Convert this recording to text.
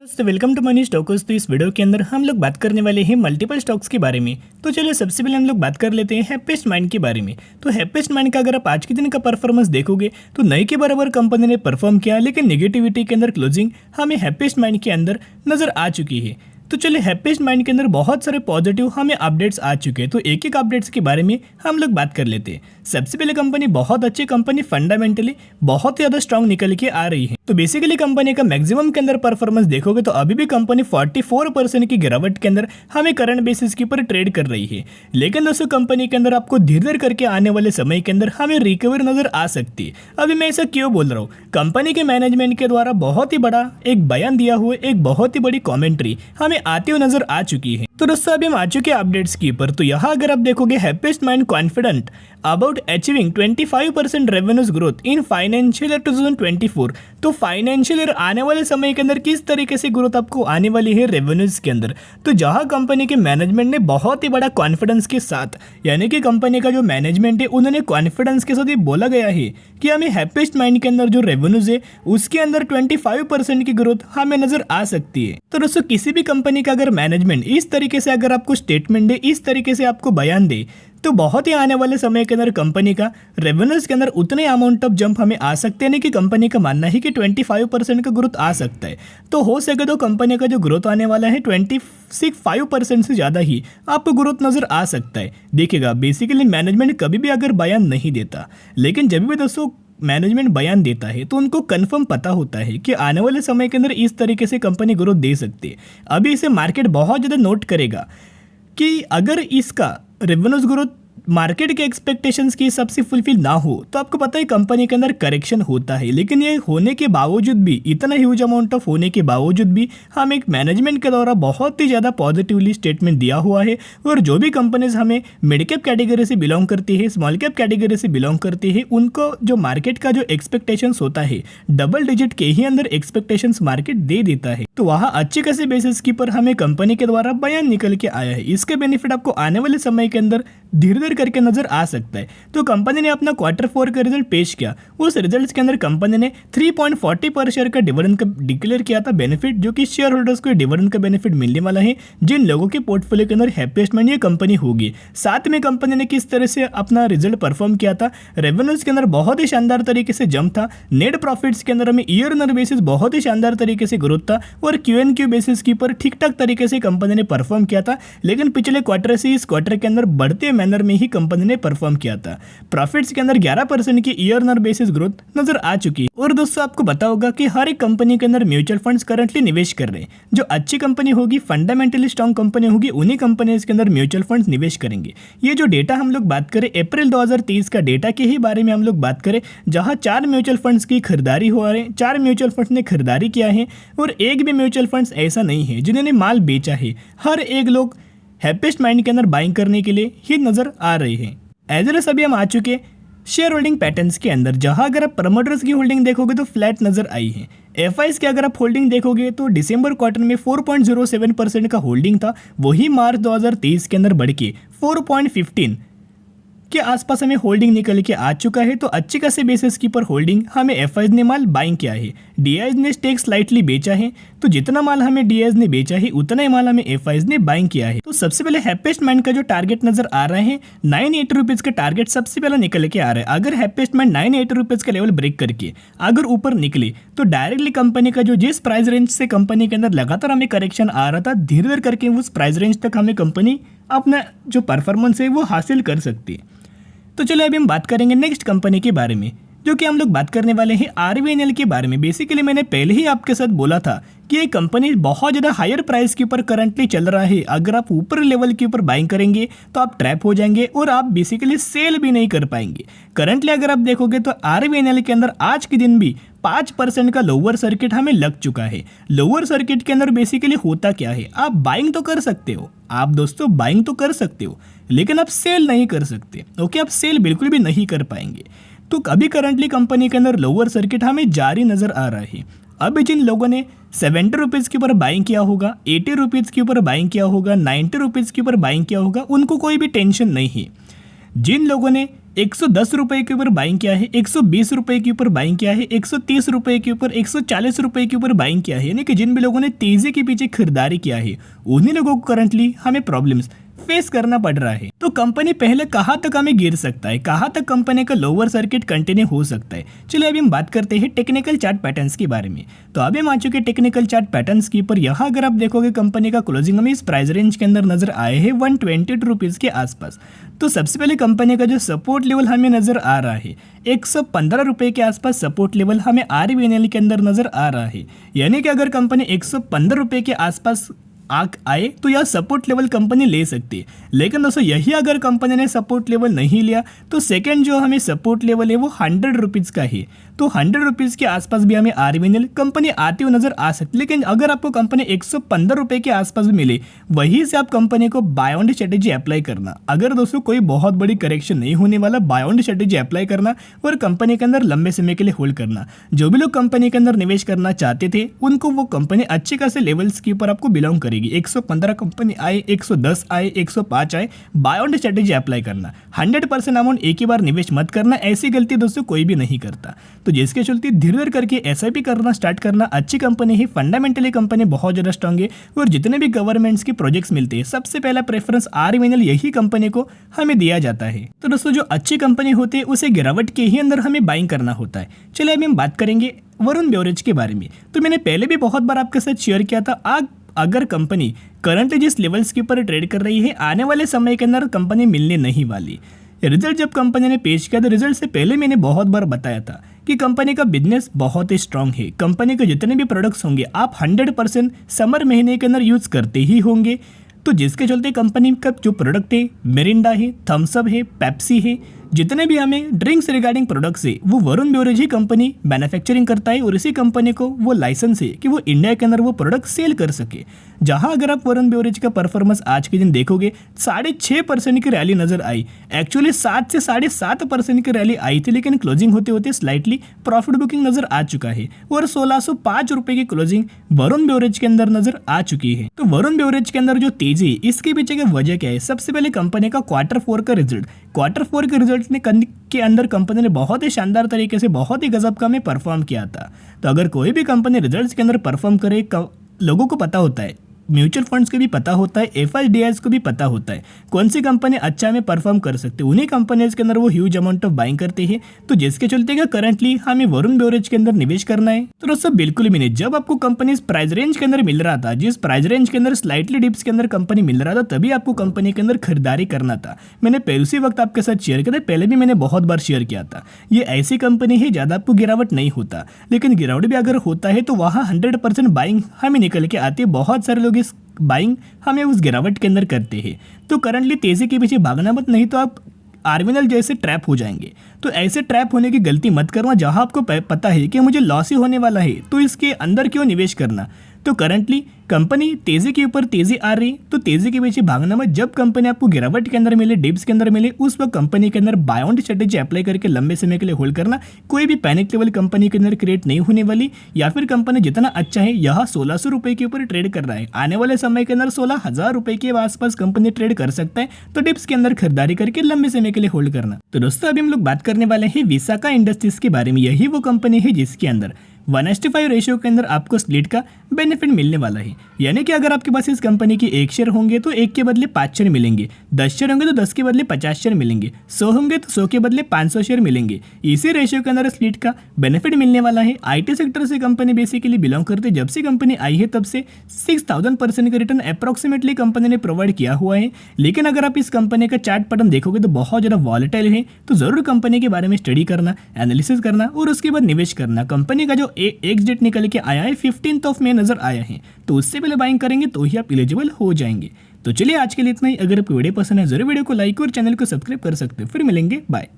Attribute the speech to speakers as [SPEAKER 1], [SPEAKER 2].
[SPEAKER 1] तो welcome to money stocks. तो इस वीडियो के अंदर हम लोग बात करने वाले हैं मल्टीपल स्टॉक्स के बारे में। तो चलिए सबसे पहले हम लोग बात कर लेते हैं हैप्पीएस्ट माइंड के बारे में। तो हैप्पीएस्ट माइंड का अगर आप आज के दिन का परफॉर्मेंस देखोगे तो नए के बराबर कंपनी ने परफॉर्म किया, लेकिन नेगेटिविटी के अंदर क्लोजिंग हमें हैप्पीएस्ट माइंड के अंदर नजर आ चुकी है। तो चलिए हैप्पीएस्ट माइंड के अंदर बहुत सारे पॉजिटिव हमें अपडेट्स आ चुके हैं, तो एक एक अपडेट्स के बारे में हम लोग बात कर लेते हैं। सबसे पहले कंपनी बहुत अच्छी कंपनी फंडामेंटली बहुत ज़्यादा स्ट्रांग निकल के आ रही है। तो बेसिकली कंपनी का मैक्सिमम के अंदर परफॉर्मेंस देखोगे तो अभी भी कंपनी 44% की गिरावट के अंदर हमें करंट बेसिस के ऊपर ट्रेड कर रही है। लेकिन दोस्तों कंपनी के अंदर आपको धीरे धीरे करके आने वाले समय के अंदर हमें रिकवर नजर आ सकती है। अभी मैं ऐसा क्यों बोल रहा हूँ, कंपनी के मैनेजमेंट के द्वारा बहुत ही बड़ा एक बयान दिया हुआ, एक बहुत ही बड़ी कॉमेंट्री हमें आते हुए नजर आ चुकी है। तो दोस्तों अभी हम आ चुके हैं अपडेट्स के ऊपर। तो यहाँ अगर आप देखोगे happiest mind confident about achieving 25% revenues growth in financial year 2024। तो फाइनेंशियल ईयर आने वाले समय के अंदर किस तरीके से ग्रोथ आपको आने वाली है रेवेन्यूज के अंदर। तो जहां कंपनी के मैनेजमेंट ने बहुत ही बड़ा कॉन्फिडेंस के साथ, यानी कि कंपनी का जो मैनेजमेंट है उन्होंने कॉन्फिडेंस के साथ ये बोला गया है कि हमें हैप्पीएस्ट माइंड के अंदर जो रेवेन्यूज है उसके अंदर 25% की ग्रोथ हमें नजर आ सकती है। तो दोस्तों किसी भी कंपनी का अगर मैनेजमेंट इस तरीके से अगर आपको स्टेटमेंट दे, इस तरीके से आपको बयान दे, तो बहुत ही आने वाले समय के अंदर कंपनी का रेवेन्यूज के अंदर उतने अमाउंट ऑफ जंप हमें आ सकते हैं। नहीं कि कंपनी का मानना है कि 25% का ग्रोथ आ सकता है, तो हो सके तो कंपनी का जो ग्रोथ आने वाला है 25% से ज़्यादा ही आपको ग्रोथ नज़र आ सकता है। देखिएगा बेसिकली मैनेजमेंट कभी भी अगर बयान नहीं देता, लेकिन जब भी दोस्तों मैनेजमेंट बयान देता है तो उनको कंफर्म पता होता है कि आने वाले समय के अंदर इस तरीके से कंपनी ग्रोथ दे सकती है। अभी इसे मार्केट बहुत ज़्यादा नोट करेगा कि अगर इसका रेवेन्यूज ग्रोथ मार्केट के एक्सपेक्टेशंस के हिसाब से फुलफिल ना हो तो आपको पता है कंपनी के अंदर करेक्शन होता है। लेकिन ये होने के बावजूद भी, इतना ह्यूज अमाउंट ऑफ होने के बावजूद भी हमें एक मैनेजमेंट के द्वारा बहुत ही ज़्यादा पॉजिटिवली स्टेटमेंट दिया हुआ है। और जो भी कंपनीज हमें मिड कैप कैटेगरी से बिलोंग करती है, स्मॉल कैप कैटेगरी से बिलोंग करती है, उनको जो मार्केट का जो एक्सपेक्टेशंस होता है डबल डिजिट के ही अंदर एक्सपेक्टेशंस मार्केट दे देता है। तो वहाँ अच्छे खासे बेसिस के पर हमें कंपनी के द्वारा बयान निकल के आया है। इसका बेनिफिट आपको आने वाले समय के अंदर धीरे धीरे करके नजर आ सकता है। तो कंपनी ने अपना Q4 का रिजल्ट पेश किया, उस रिजल्ट्स के अंदर कंपनी ने 3.40 पर शेयर का डिविडेंड का डिक्लेयर किया था बेनिफिट, जो कि शेयर होल्डर्स को डिविडेंड का बेनिफिट मिलने वाला है जिन लोगों के पोर्टफोलियो के अंदर हैप्पीएस्ट माइंड ये कंपनी होगी। साथ में कंपनी ने किस तरह से अपना रिजल्ट परफॉर्म किया था, रेवेन्यूज के अंदर बहुत ही शानदार तरीके से जंप था, नेट प्रॉफिट्स के अंदर हमें ईयर ऑन बेसिस बहुत ही शानदार तरीके से ग्रोथ था, और Q&Q बेसिस के ऊपर ठीक ठाक तरीके से कंपनी ने परफॉर्म किया था। लेकिन पिछले क्वार्टर से इस क्वार्टर के अंदर बढ़ते मैनर में ही कंपनी ने परफॉर्म किया था। प्रॉफिट्स के अंदर 11% की ईयर ऑन बेसिस ग्रोथ नजर आ चुकी है। और दोस्तों आपको पता होगा कि हर एक कंपनी के अंदर म्यूचुअल फंड्स करंटली निवेश कर रहे हैं। जो अच्छी कंपनी होगी, फंडामेंटली स्ट्रांग कंपनी होगी, उन्हीं कंपनीज के अंदर म्यूचुअल फंड्स निवेश करेंगे। ये जो डेटा हम लोग बात करें अप्रैल 2023 का डेटा के ही बारे में हम लोग बात करें, जहां 4 म्यूचुअल फंड्स की खरीदारी हो रही है, 4 म्यूचुअल फंड्स ने खरीदारी किया है, और एक भी म्यूचुअल फंड्स ऐसा नहीं है जिन्होंने माल बेचा है। हर एक लोग हैप्पीएस्ट माइंड के अंदर बाइंग करने के लिए ही नजर आ रहे हैं। एज एस अभी हम आ चुके शेयर होल्डिंग पैटर्न्स के अंदर, जहां अगर आप प्रमोटर्स की होल्डिंग देखोगे तो फ्लैट नजर आई है। एफआईज की अगर आप होल्डिंग देखोगे तो दिसंबर क्वार्टर में 4.07% का होल्डिंग था, वही मार्च 2023 के अंदर बढ़ के 4.15 के आसपास हमें होल्डिंग निकल के आ चुका है। तो अच्छी खासी बेसिस की पर होल्डिंग हमें एफआईज ने माल बाइंग किया है, डीआईज ने स्टेक स्लाइटली बेचा है। तो जितना माल हमें डीआईज ने बेचा है उतना ही माल हमें एफआईज ने बाइंग किया है। तो सबसे पहले हैप्पीएस्ट माइंड का जो टारगेट नजर आ रहा है 980 रुपीज का टारगेट सबसे पहले निकल के आ रहा है। अगर हैप्पीएस्ट माइंड 980 रुपीज का लेवल ब्रेक करके अगर ऊपर निकले तो डायरेक्टली कंपनी का जो जिस प्राइस रेंज से कंपनी के अंदर लगातार हमें करेक्शन आ रहा था, धीरे धीरे करके उस प्राइस रेंज तक हमें कंपनी अपना जो परफॉर्मेंस है वो हासिल कर सकती है। तो चलो अभी हम बात करेंगे नेक्स्ट कंपनी के बारे में, जो कि हम लोग बात करने वाले हैं आरवीएनएल के बारे में। बेसिकली मैंने पहले ही आपके साथ बोला था कि ये कंपनी बहुत ज़्यादा हायर प्राइस के ऊपर करंटली चल रहा है। अगर आप ऊपर लेवल के ऊपर बाइंग करेंगे तो आप ट्रैप हो जाएंगे और आप बेसिकली सेल भी नहीं कर पाएंगे। करंटली अगर आप देखोगे तो आरवीएनएल के अंदर आज के दिन भी 5% का लोअर सर्किट हमें लग चुका है। लोअर सर्किट के अंदर बेसिकली होता क्या है, आप बाइंग तो कर सकते हो, आप दोस्तों बाइंग तो कर सकते हो, लेकिन आप सेल नहीं कर सकते। ओके, आप सेल बिल्कुल भी नहीं कर पाएंगे। तो अभी करंटली कंपनी के अंदर लोअर सर्किट हमें जारी नजर आ रहा है। अब जिन लोगों ने 70 रुपीज़ के ऊपर बाइंग किया होगा, 80 रुपीज़ के ऊपर बाइंग किया होगा, 90 रुपीज़ के ऊपर बाइंग किया होगा, उनको कोई भी टेंशन नहीं है। जिन लोगों ने 110 रुपए के ऊपर बाइंग किया है, 120 रुपए के ऊपर बाइंग किया है, 130 रुपए के ऊपर, 140 रुपए के ऊपर बाइंग किया है, यानी कि जिन भी लोगों ने तेजी के पीछे खरीदारी किया है, उन्हीं लोगों को करंटली हमें प्रॉब्लम्स फेस करना पड़ रहा है। तो कंपनी पहले कहाँ तक हमें गिर सकता है, कहाँ तक कंपनी का लोअर सर्किट कंटिन्यू हो सकता है। चलिए अभी हम बात करते हैं टेक्निकल चार्ट पैटर्न्स के बारे में। तो अभी हम आ चुके टेक्निकल चार्ट पैटर्न्स के ऊपर। यहाँ अगर आप देखोगे कंपनी का क्लोजिंग हमें इस प्राइस रेंज के अंदर नजर आए हैं 122 रुपीज़ के आसपास। तो सबसे पहले कंपनी का जो सपोर्ट लेवल हमें नजर आ रहा है 115 रुपए के आसपास सपोर्ट लेवल हमें RVNL के अंदर नजर आ रहा है। यानी कि अगर कंपनी 115 रुपए के आसपास आए तो यह सपोर्ट लेवल कंपनी ले सकती है। लेकिन दोस्तों यही अगर कंपनी ने सपोर्ट लेवल नहीं लिया तो सेकंड जो हमें सपोर्ट लेवल है वो 100 रुपीज़ का है। तो 100 रुपीज़ के आसपास भी हमें RVNL कंपनी आती हुई नजर आ सकती है। लेकिन अगर आपको कंपनी 115 रुपए के आसपास भी मिले वहीं से आप कंपनी को बाय ऑन स्ट्रेटेजी अप्लाई करना। अगर दोस्तों कोई बहुत बड़ी करेक्शन नहीं होने वाला, बाय ऑन स्ट्रेटेजी अप्लाई करना और कंपनी के अंदर लंबे समय के लिए होल्ड करना। जो भी लोग कंपनी के अंदर निवेश करना चाहते थे उनको वो कंपनी अच्छे खासे लेवल्स के ऊपर आपको बिलोंग करेगी। 115 कंपनी आए, 110 आए, 105 आए, बाय ऑन स्ट्रेटेजी अप्लाई करना। 100% अमाउंट एक ही बार निवेश मत करना। ऐसी गलती दोस्तों कोई भी नहीं करता। तो जिसके चलते धीरे धीरे करके SIP करना स्टार्ट करना। अच्छी कंपनी है, फंडामेंटली कंपनी बहुत ज़्यादा स्ट्रांग है और जितने भी गवर्नमेंट्स के प्रोजेक्ट्स मिलते हैं सबसे पहला प्रेफरेंस RVNL यही कंपनी को हमें दिया जाता है। तो दोस्तों जो अच्छी कंपनी होती है उसे गिरावट के ही अंदर हमें बाइंग करना होता है। चलिए अभी हम बात करेंगे वरुण बेवरेज के बारे में। तो मैंने पहले भी बहुत बार आपके साथ शेयर किया था, अगर कंपनी करंटली जिस लेवल्स के ऊपर ट्रेड कर रही है आने वाले समय के अंदर कंपनी मिलने नहीं वाली। रिजल्ट जब कंपनी ने पेश किया तो रिजल्ट से पहले मैंने बहुत बार बताया था कि कंपनी का बिजनेस बहुत ही स्ट्रांग है। कंपनी के जितने भी प्रोडक्ट्स होंगे आप 100% समर महीने के अंदर यूज़ करते ही होंगे। तो जिसके चलते कंपनी का जो प्रोडक्ट है, मिरिंडा है, थम्सअप है, पेप्सी है, जितने भी हमें ड्रिंक्स रिगार्डिंग प्रोडक्ट्स है वो वरुण बेवरेज ही कंपनी मैन्युफैक्चरिंग करता है और इसी कंपनी को वो लाइसेंस है कि वो इंडिया के अंदर वो प्रोडक्ट सेल कर सके। जहां अगर आप वरुण बेवरेज का परफॉर्मेंस आज के दिन देखोगे 6.5% की रैली नजर आई। एक्चुअली 7 से 7.5% की रैली आई थी, लेकिन क्लोजिंग होते होते स्लाइटली प्रॉफिट बुकिंग नजर आ चुका है और 1605 रुपए की क्लोजिंग वरुण बेवरेज के अंदर नजर आ चुकी है। तो वरुण बेवरेज के अंदर जो तेजी इसके पीछे की वजह क्या है? सबसे पहले कंपनी का Q4 का रिजल्ट। Q4 के रिजल्ट के अंदर कंपनी ने बहुत ही शानदार तरीके से बहुत ही गजब का में परफॉर्म किया था। तो अगर कोई भी कंपनी रिजल्ट्स के अंदर परफॉर्म करे, लोगों को पता होता है, म्यूचुअल फंड्स को भी पता होता है, FIDIs को भी पता होता है कौन सी कंपनी अच्छा में परफॉर्म कर सकते हैं। उन्हीं कंपनीज के अंदर वो ह्यूज अमाउंट ऑफ बाइंग करते हैं। तो जिसके चलते क्या करंटली हमें वरुण बेवरेज के अंदर निवेश करना है? तो दोस्तों बिल्कुल भी नहीं। जब आपको कंपनी इस प्राइस रेंज के अंदर मिल रहा था, जिस प्राइस रेंज के अंदर स्लाइटली डिप्स के अंदर कंपनी मिल रहा था, तभी आपको कंपनी के अंदर खरीदारी करना था। मैंने उसी वक्त आपके साथ शेयर किया था, पहले भी मैंने बहुत बार शेयर किया था। ये ऐसी कंपनी है ज़्यादा आपको गिरावट नहीं होता, लेकिन गिरावट भी अगर होता है तो वहाँ 100% बाइंग हमें निकल के आती है। बहुत सारे लोग इस बाइंग हमें उस गिरावट के अंदर करते हैं। तो करंटली तेजी के पीछे भागना मत, नहीं तो आप RVNL जैसे ट्रैप हो जाएंगे। तो ऐसे ट्रैप होने की गलती मत करना। जहां आपको पता है कि मुझे लॉस ही होने वाला है तो इसके अंदर क्यों निवेश करना। तो करंटली कंपनी तेजी के ऊपर तेजी आ रही, तो तेजी के पीछे भागना मत। जब कंपनी आपको गिरावट के अंदर मिले, डिप्स के अंदर मिले, उस वक्त कंपनी के अंदर बाय ऑन स्ट्रेटेजी अप्लाई करके लंबे समय के लिए होल्ड करना। कोई भी पैनिक लेवल कंपनी के अंदर क्रिएट नहीं होने वाली। या फिर कंपनी जितना अच्छा है, यहाँ 1600 रुपए के ऊपर ट्रेड कर रहा है, आने वाले समय के अंदर 16,000 रुपए के आसपास कंपनी ट्रेड कर सकता है। तो डिप्स के अंदर खरीदारी करके लंबे समय के लिए होल्ड करना। तो दोस्तों अभी हम लोग बात करने वाले हैं विसाका इंडस्ट्रीज के बारे में। यही वो कंपनी है जिसके अंदर 1:5 रेशियो के अंदर आपको स्प्लिट का बेनिफिट मिलने वाला है। यानी कि अगर आपके पास इस कंपनी की 1 शेयर होंगे तो 1 के बदले 5 शेयर मिलेंगे, 10 शेयर होंगे तो 10 के बदले 50 शेयर मिलेंगे, 100 होंगे तो 100 के बदले 500 शेयर मिलेंगे। इसी रेशियो के अंदर स्प्लिट का बेनिफिट मिलने वाला है। IT सेक्टर से कंपनी बेसिकली बिलोंग करती है। जब से कंपनी आई है तब से 6000% का रिटर्न अप्रॉक्सीमेटली कंपनी ने प्रोवाइड किया हुआ है। लेकिन अगर आप इस कंपनी का चार्ट पैटर्न देखोगे तो बहुत ज़्यादा वॉलेटाइल है। तो जरूर कंपनी के बारे में स्टडी करना, एनालिसिस करना और उसके बाद निवेश करना। कंपनी का जो एक्स डेट निकल के आया है 15 मई नजर आया है, तो उससे पहले बाइंग करेंगे तो ही आप एलिजिबल हो जाएंगे। तो चलिए आज के लिए इतना ही। अगर आपको वीडियो पसंद है जरूर वीडियो को लाइक और चैनल को सब्सक्राइब कर सकते हो। फिर मिलेंगे, बाय।